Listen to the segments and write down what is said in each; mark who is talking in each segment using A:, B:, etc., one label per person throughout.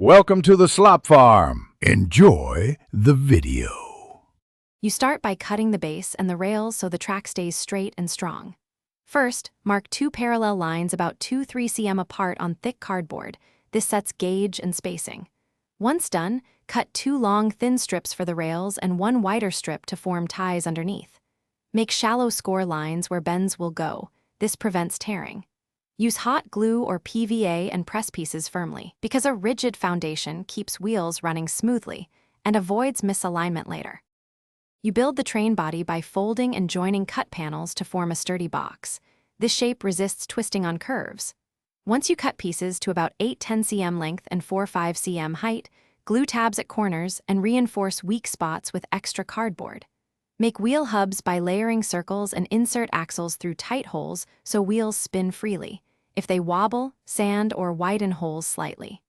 A: Welcome to the slop farm. Enjoy the video.
B: You start by cutting the base and the rails so the track stays straight and strong. First, mark 2 parallel lines about 2-3 cm apart on thick cardboard. This sets gauge and spacing. Once done, cut 2 long, thin strips for the rails and 1 wider strip to form ties underneath. Make shallow score lines where bends will go. This prevents tearing. Use hot glue or PVA and press pieces firmly, because a rigid foundation keeps wheels running smoothly and avoids misalignment later. You build the train body by folding and joining cut panels to form a sturdy box. This shape resists twisting on curves. Once you cut pieces to about 8-10 cm length and 4-5 cm height, glue tabs at corners and reinforce weak spots with extra cardboard. Make wheel hubs by layering circles and insert axles through tight holes so wheels spin freely. If they wobble, sand or widen holes slightly.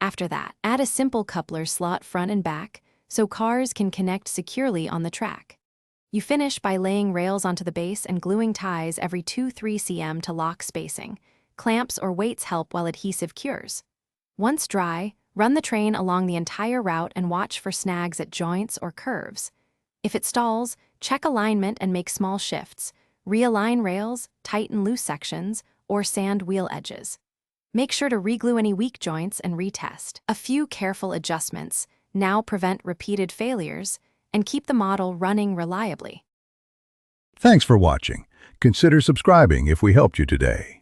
B: After that, add a simple coupler slot front and back so cars can connect securely on the track. You finish by laying rails onto the base and gluing ties every 2-3 cm to lock spacing. Clamps or weights help while adhesive cures. Once dry, run the train along the entire route and watch for snags at joints or curves. If it stalls, check alignment and make small shifts. Realign rails, tighten loose sections, or sand wheel edges. Make sure to reglue any weak joints and retest. A few careful adjustments now prevent repeated failures and keep the model running reliably.
A: Thanks for watching. Consider subscribing if we helped you today.